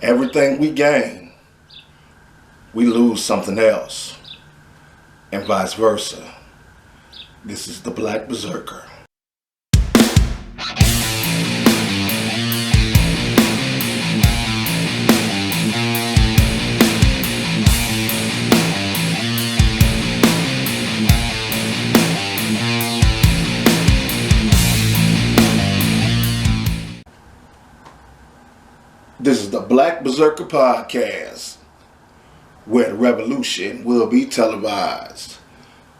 Everything we gain, we lose something else, and vice versa. This is the Black Berserker. This is the Black Berserker podcast, where the revolution will be televised.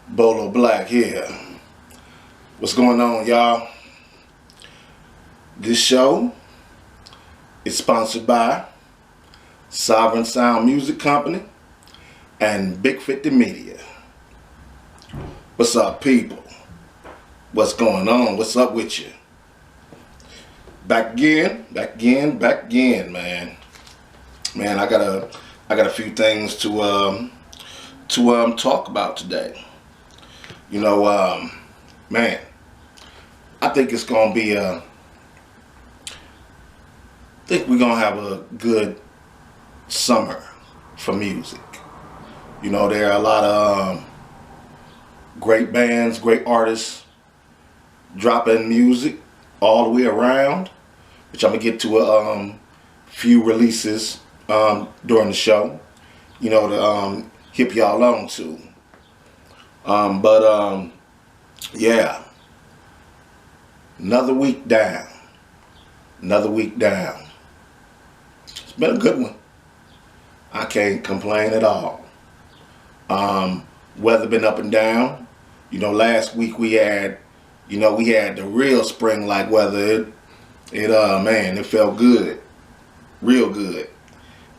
Bolo Black here. What's going on, y'all? This show is sponsored by Sovereign Sound Music Company and Big 50 Media. What's up, people? What's going on? What's up with you? Back again, man. Man, I got a few things to talk about today. You know, man, I think it's gonna be I think we're gonna have a good summer for music. You know, there are a lot of great bands, great artists dropping music all the way around, which I'm gonna get to a few releases during the show, you know, to hip y'all on to. Yeah, another week down. It's been a good one. I can't complain at all. Weather been up and down. You know, last week we had the real spring-like weather. Man, it felt good, real good.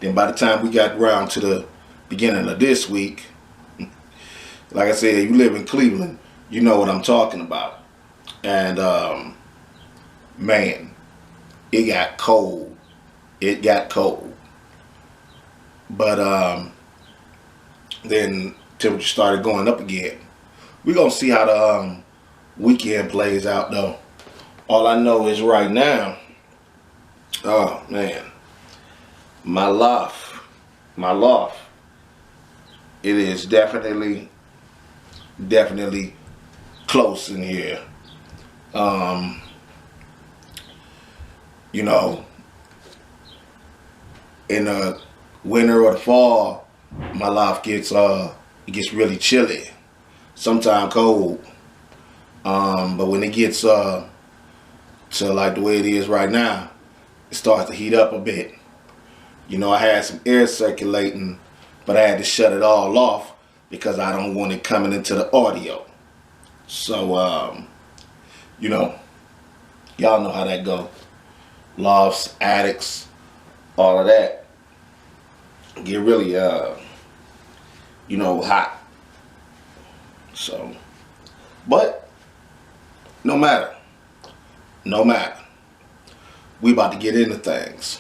Then by the time we got around to the beginning of this week, like I said, you live in Cleveland, you know what I'm talking about. And man, it got cold. But then temperature started going up again. We're gonna see how the weekend plays out though. All I know is right now, oh man, my loft, it is definitely close in here. You know, in the winter or the fall, my loft gets really chilly, sometimes cold. But when it gets to like the way it is right now, it starts to heat up a bit. You know, I had some air circulating, but I had to shut it all off because I don't want it coming into the audio. So, you know, y'all know how that go. Lofts, attics, all of that get really, you know, hot. So, but no matter, we about to get into things.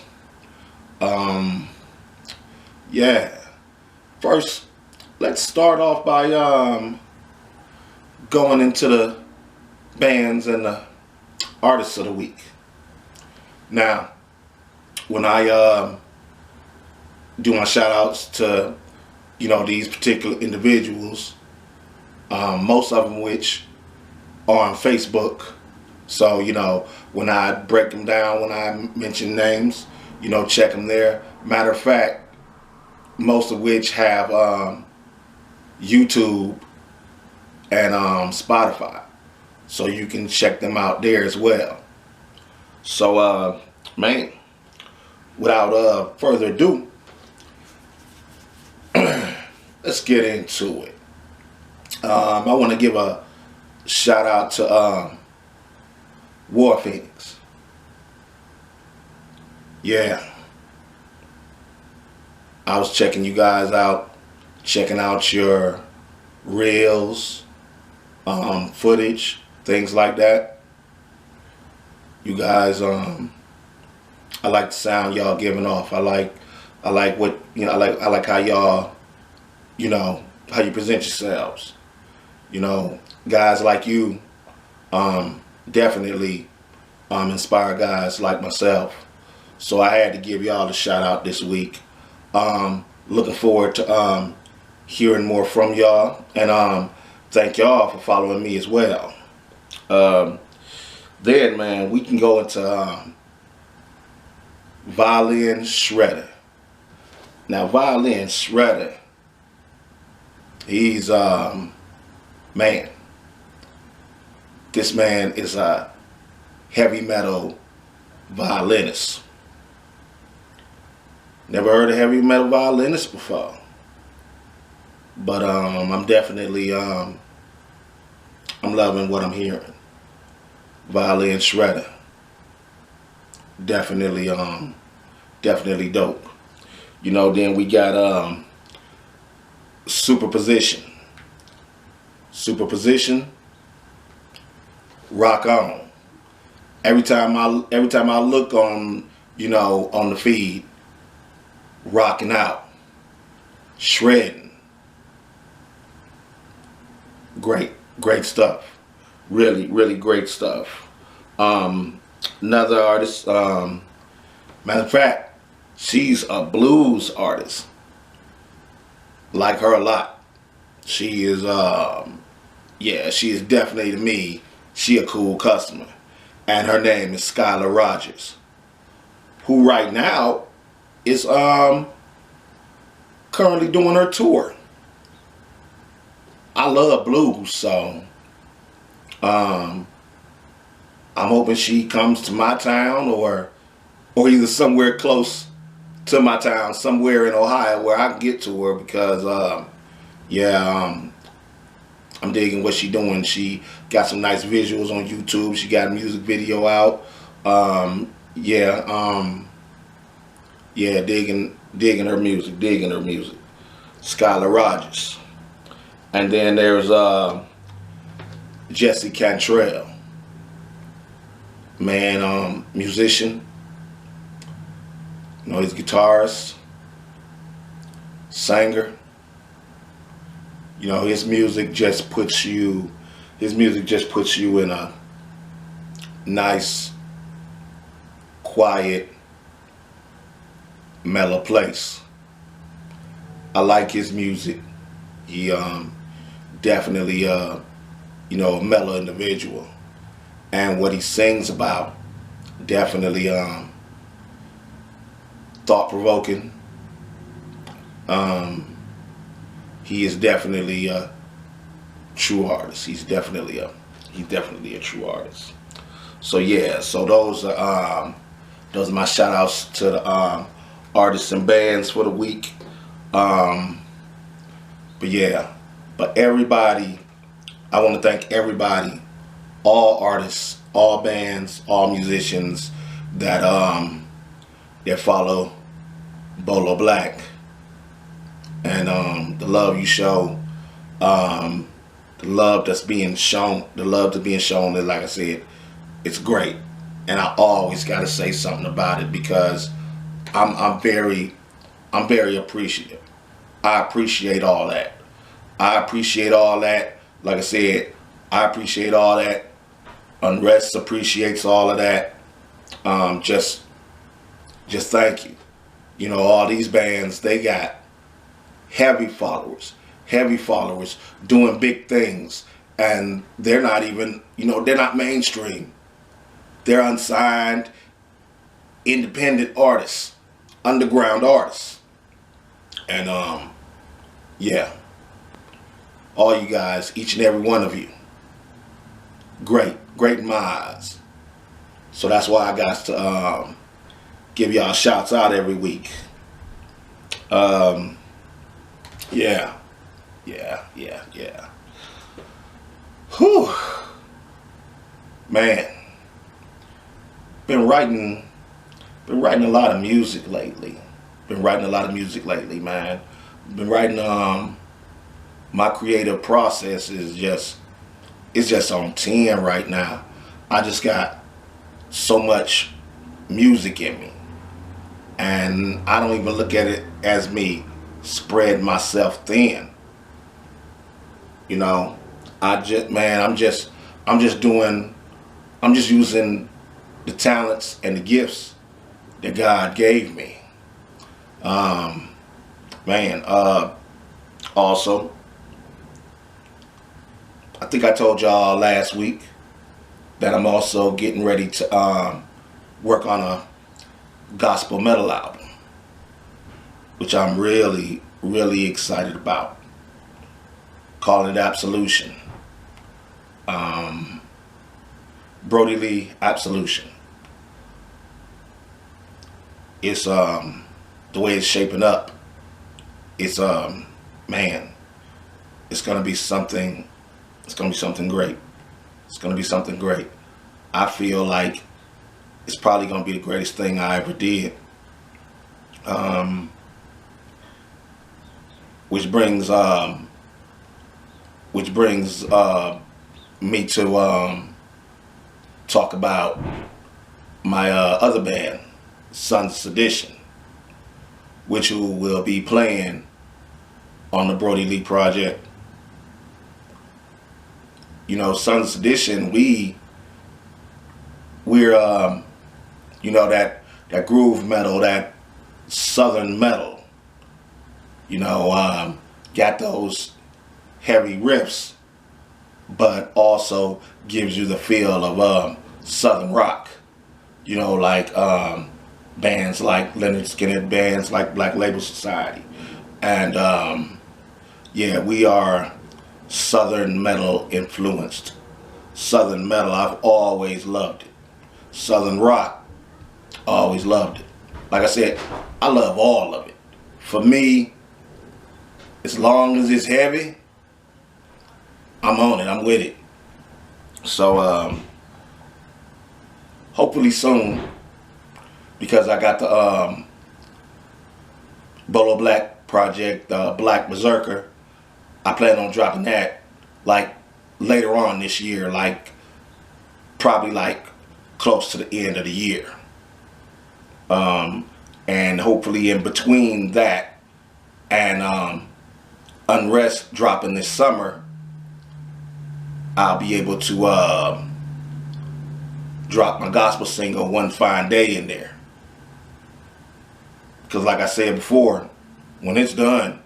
Yeah. First, let's start off by going into the bands and the artists of the week. Now, when I do my shout outs to, you know, these particular individuals, most of them which are on Facebook. So, you know, when I break them down, when I mention names, you know, check them there. Matter of fact, most of which have YouTube and Spotify. So you can check them out there as well. So, man, without further ado, let's get into it. I want to give a shout out to War Phoenix. Yeah. I was checking you guys out, checking out your reels, footage, things like that. You guys, I like the sound y'all giving off. I like what, you know, I like how y'all, you know, how you present yourselves. You know, guys like you definitely inspire guys like myself So I had to give y'all a shout out this week. Looking forward to hearing more from y'all, and thank y'all for following me as well. Then, man, we can go into Violin Shredder. Now, Violin Shredder, he's man. This man is a heavy metal violinist. Never heard of heavy metal violinist before, but I'm definitely I'm loving what I'm hearing. Violin Shredder, definitely definitely dope. You know, then we got Superposition. Superposition, rock on. Every time I look on, you know, on the feed, rocking out, shredding. Great stuff. Really, really great stuff. Another artist, matter of fact, she's a blues artist. Like her a lot. She is, yeah, she is definitely, to me, she a cool customer. And her name is Skylar Rogers, who right now is currently doing her tour. I love blues, so I'm hoping she comes to my town or either somewhere close to my town, somewhere in Ohio where I can get to her, because yeah, I'm digging what she doing. She got some nice visuals on YouTube. She got a music video out. Yeah, yeah, digging her music, Skylar Rogers. And then there's Jesse Cantrell. Man, musician. You know, he's a guitarist, singer. You know, his music just puts you in a nice, quiet, mellow place. I like his music. He definitely you know, a mellow individual, and what he sings about definitely thought-provoking. He is definitely a true artist. He's definitely a true artist. So yeah, so those are my shout outs to the artists and bands for the week. But yeah, but everybody, I want to thank everybody, all artists, all bands, all musicians that that follow Bolo Black, and the love you show, the love that's being shown, and like I said, it's great. And I always got to say something about it, because I'm very appreciative. I appreciate all that. Like I said, I appreciate all that. Unrest appreciates all of that. Just thank you. You know, all these bands, they got heavy followers doing big things, and they're not even, you know, they're not mainstream. They're unsigned, independent artists, underground artists. And yeah, all you guys, each and every one of you, great in my eyes. So that's why I got to give y'all shouts out every week. Yeah. Whew. Man, been writing a lot of music lately. Man. Been writing, my creative process is just on 10 right now. I just got so much music in me, and I don't even look at it as me spread myself thin. You know, I'm just using the talents and the gifts that God gave me. Man, also, I think I told y'all last week that I'm also getting ready to work on a gospel metal album, which I'm really, really excited about. Calling it Absolution. Brody Lee Absolution. It's the way it's shaping up. It's man, it's gonna be something. It's gonna be something great. It's gonna be something great. I feel like it's probably gonna be the greatest thing I ever did. Which brings me to talk about my other band, Sons of Sedition, which will be playing on the Brody Lee project. You know, Sons of Sedition, we're you know, that groove metal, that southern metal. You know, got those heavy riffs, but also gives you the feel of southern rock. You know, like bands like Leonard Skinner, bands like Black Label Society, and yeah, we are southern metal influenced. Southern metal, I've always loved it. Southern rock, always loved it. Like I said, I love all of it. For me, as long as it's heavy, I'm on it, I'm with it. So hopefully soon, because I got the Bolo Black project, Black Berserker, I plan on dropping that like later on this year, like probably like close to the end of the year. And hopefully in between that and Unrest dropping this summer, I'll be able to drop my gospel single One Fine Day in there. Because like I said before, when it's done,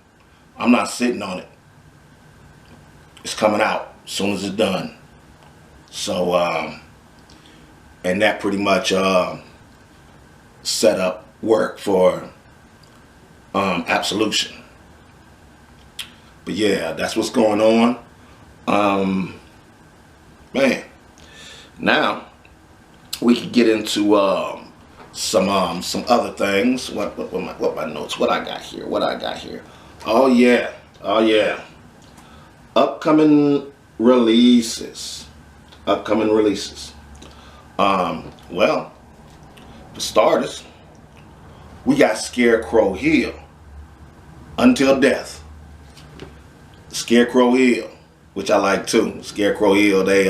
I'm not sitting on it. It's coming out as soon as it's done. So, and that pretty much set up work for Absolution. But yeah, that's what's going on. Man, now we can get into some other things. What my notes? What I got here? Oh yeah. Upcoming releases. Well, for starters, we got Scarecrow Hill, Until Death. Scarecrow Hill, which I like too. Scarecrow Hill, they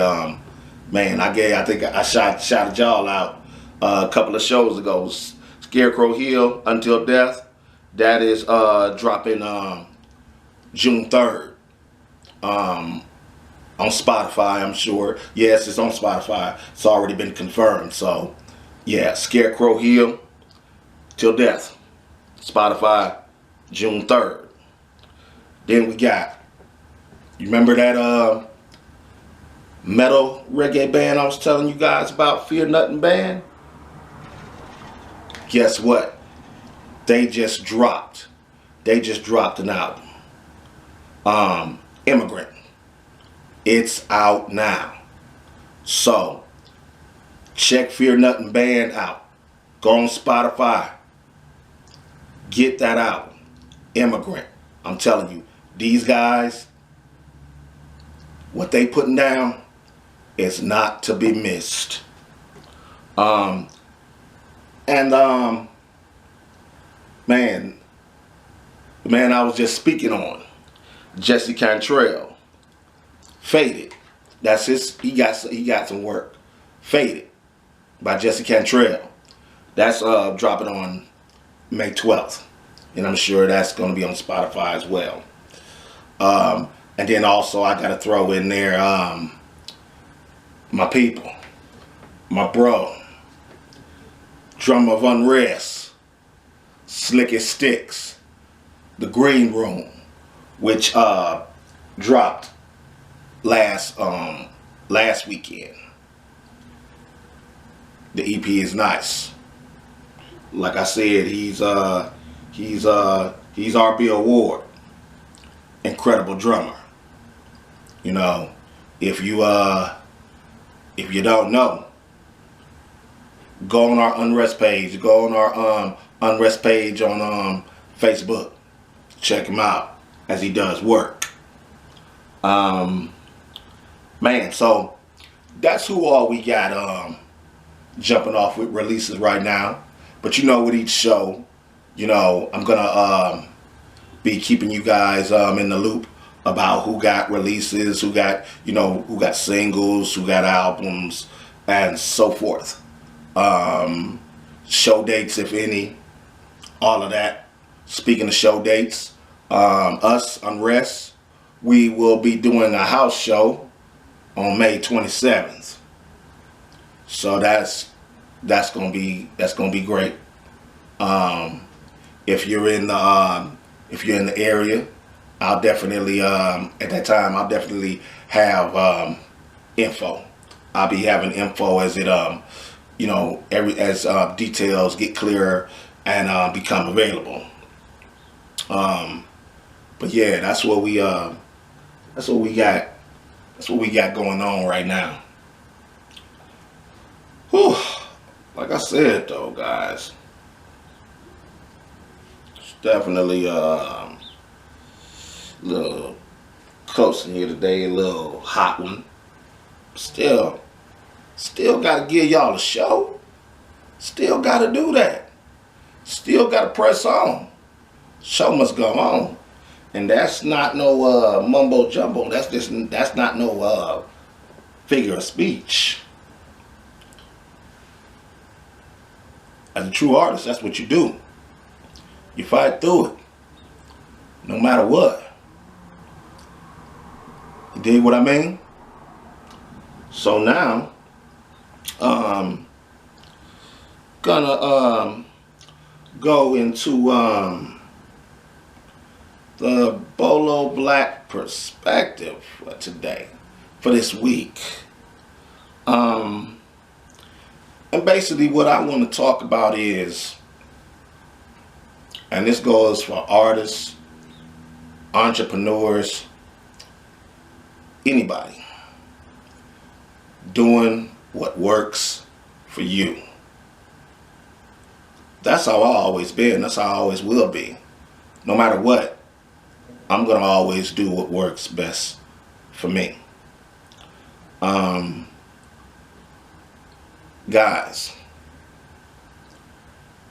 man, I think I shouted y'all out a couple of shows ago. Scarecrow Hill, Until Death, that is dropping June 3rd. On Spotify, I'm sure. Yes, it's on Spotify. It's already been confirmed. So, yeah, Scarecrow Hill, Till Death, Spotify, June 3rd. Then we got, you remember that metal reggae band I was telling you guys about, Fear Nothing Band? Guess what? They just dropped an album. Immigrant. It's out now. So, check Fear Nothing Band out. Go on Spotify. Get that album. Immigrant. I'm telling you, these guys, what they putting down is not to be missed. Man, the man I was just speaking on, Jesse Cantrell, Faded. That's his. He got some work. Faded by Jesse Cantrell. That's dropping on May 12th, and I'm sure that's going to be on Spotify as well. And then also I got to throw in there my people, my bro, Drum of Unrest, Slick as Sticks, The Green Room, which dropped last weekend. The EP is nice. Like I said, he's RB Award, incredible drummer. You know, if you don't know, go on our Unrest page. Go on our Unrest page on Facebook. Check him out as he does work. Man, so that's who all we got jumping off with releases right now. But you know, with each show, you know, I'm gonna be keeping you guys in the loop about who got releases, who got, you know, who got singles, who got albums, and so forth. Show dates, if any, all of that. Speaking of show dates, us, Unrest, we will be doing a house show on May 27th. So that's gonna be great. If you're in the area, I'll definitely at that time I'll definitely have info. I'll be having info as it you know, as details get clearer and become available. But yeah, that's what we got going on right now. Whew. Like I said though, guys, it's definitely a little close in here today, a little hot one. Still gotta give y'all a show. Still gotta do that. Still gotta press on. Show must go on. And that's not no mumbo jumbo. That's not no figure of speech. As a true artist, that's what you do. You fight through it, no matter what. You dig what I mean? So now, gonna go into the Bolo Black perspective for today, for this week. And basically what I want to talk about is, and this goes for artists, entrepreneurs, anybody, doing what works for you. That's how I always been. That's how I always will be. No matter what, I'm going to always do what works best for me. Guys,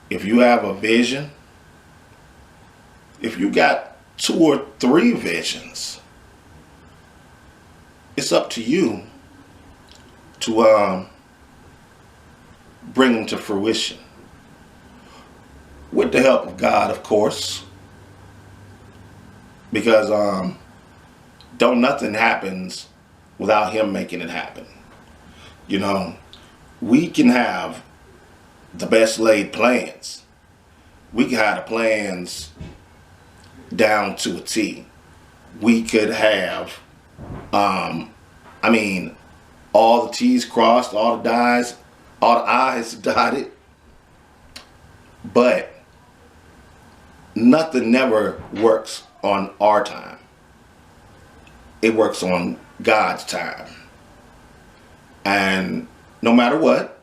if you have a vision, if you got 2 or 3 visions, it's up to you to bring them to fruition. With the help of God, of course. Because don't nothing happens without Him making it happen. You know, we can have the best laid plans. We can have the plans down to a T. We could have, all the T's crossed, all the I's dotted, but nothing never works on our time. It works on God's time. And no matter what,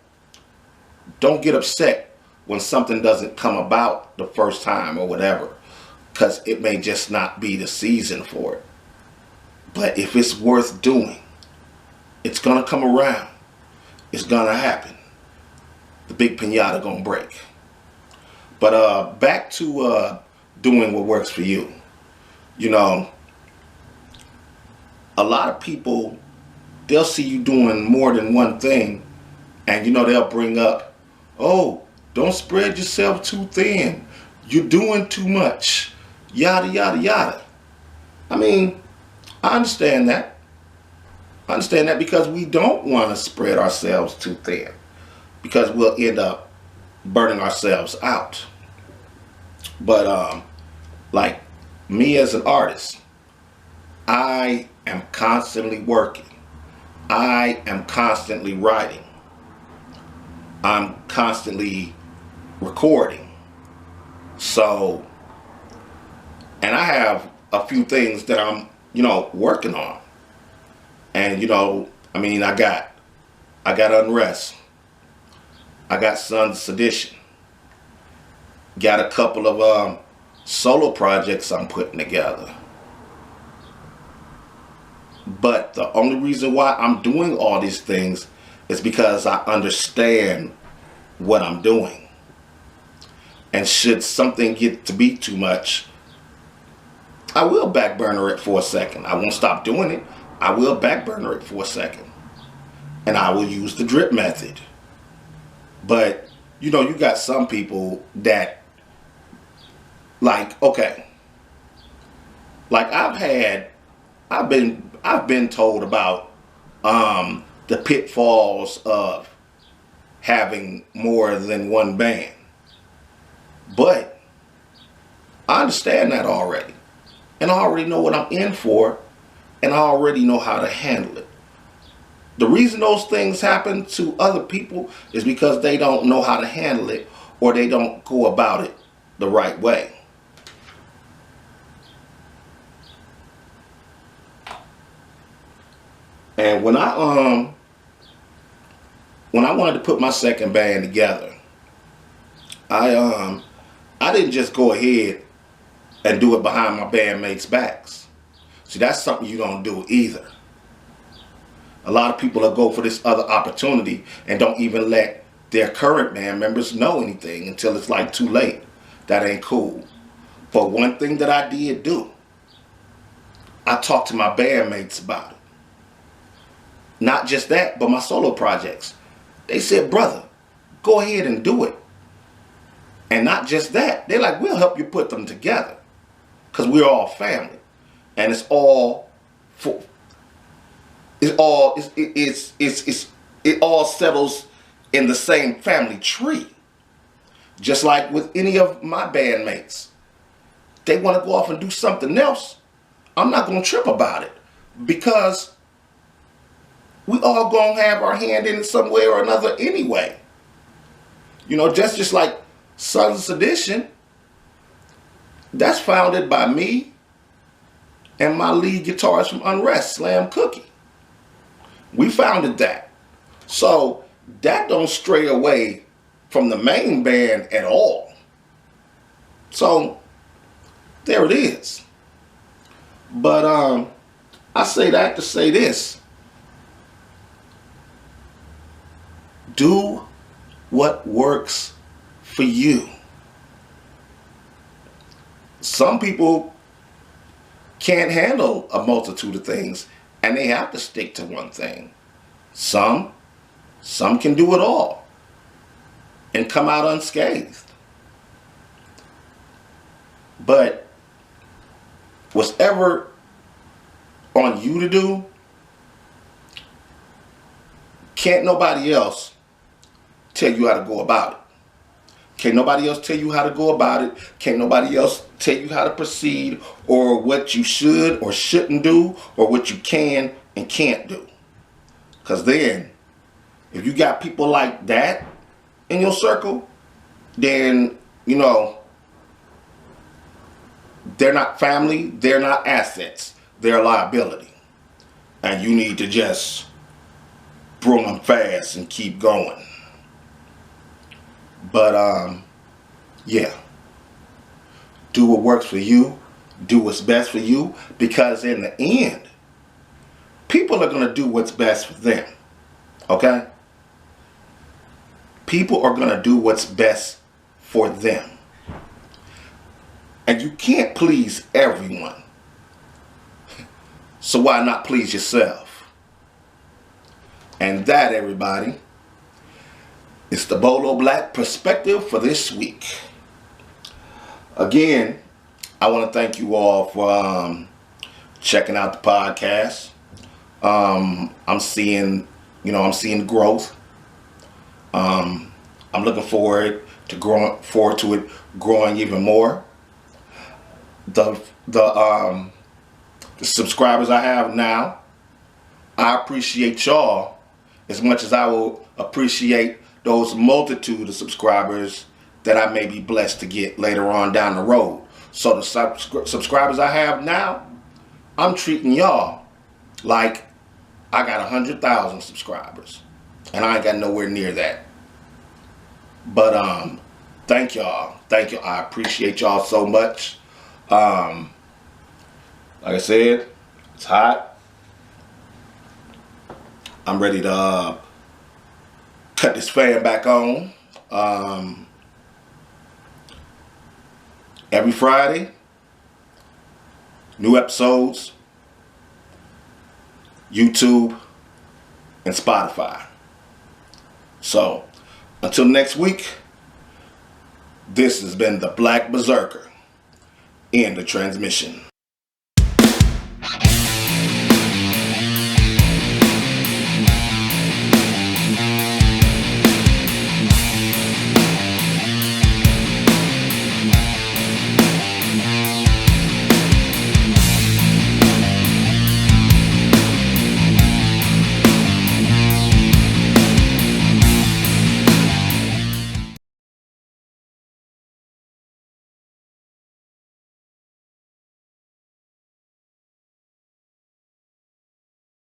don't get upset when something doesn't come about the first time or whatever, because it may just not be the season for it. But if it's worth doing, it's gonna come around. It's gonna happen. The big piñata gonna break. But back to doing what works for you. You know, a lot of people, they'll see you doing more than one thing, and you know, they'll bring up, oh, don't spread yourself too thin. You're doing too much. Yada, yada, yada. I mean, I understand that. I understand that because we don't want to spread ourselves too thin, because we'll end up burning ourselves out. But like me as an artist, I am constantly working. I am constantly writing. I'm constantly recording. So, and I have a few things that I'm, working on. And, I got Unrest. I got Sons of Sedition. Got a couple of solo projects I'm putting together. But the only reason why I'm doing all these things is because I understand what I'm doing. And should something get to be too much, I will backburner it for a second. I won't stop doing it. I will backburner it for a second. And I will use the drip method. But, you got some people that, like, okay. Like I've been told about the pitfalls of having more than one band. But I understand that already. And I already know what I'm in for, and I already know how to handle it. The reason those things happen to other people is because they don't know how to handle it, or they don't go about it the right way. And when I wanted to put my second band together, I didn't just go ahead and do it behind my bandmates' backs. See, that's something you don't do either. A lot of people will go for this other opportunity and don't even let their current band members know anything until it's like too late. That ain't cool. But one thing that I did do, I talked to my bandmates about it. Not just that, but my solo projects. They said, brother, go ahead and do it. And not just that, they're like, we'll help you put them together. Because we're all family. And it all settles in the same family tree. Just like with any of my bandmates. They want to go off and do something else. I'm not going to trip about it. Because we all going to have our hand in it some way or another anyway. Just like Sons of Sedition, that's founded by me and my lead guitarist from Unrest, Slam Cookie. We founded that. So that don't stray away from the main band at all. So there it is. But I say that to say this. Do what works for you. Some people can't handle a multitude of things and they have to stick to one thing. Some can do it all and come out unscathed. But whatever on you to do, can't nobody else tell you how to go about it. Can't nobody else tell you how to go about it. Can't nobody else tell you how to proceed, or what you should or shouldn't do, or what you can and can't do. Because then, if you got people like that in your circle, then, they're not family, they're not assets, they're a liability. And you need to just broom them fast and keep going. But yeah, do what works for you, do what's best for you, because in the end, people are going to do what's best for them. Okay? People are going to do what's best for them. And you can't please everyone. So why not please yourself? And that, everybody, is the Bolo Black perspective for this week. Again, I want to thank you all for checking out the podcast. I'm seeing growth. I'm looking forward to forward to it growing even more. The subscribers I have now, I appreciate y'all as much as I will appreciate those multitude of subscribers that I may be blessed to get later on down the road. So the subscribers I have now, I'm treating y'all like I got 100,000 subscribers, and I ain't got nowhere near that. But thank y'all. I appreciate y'all so much. Like I said, it's hot. I'm ready to cut this fan back on. Every Friday, new episodes, YouTube and Spotify. So, until next week, this has been the Black Berserker in the transmission.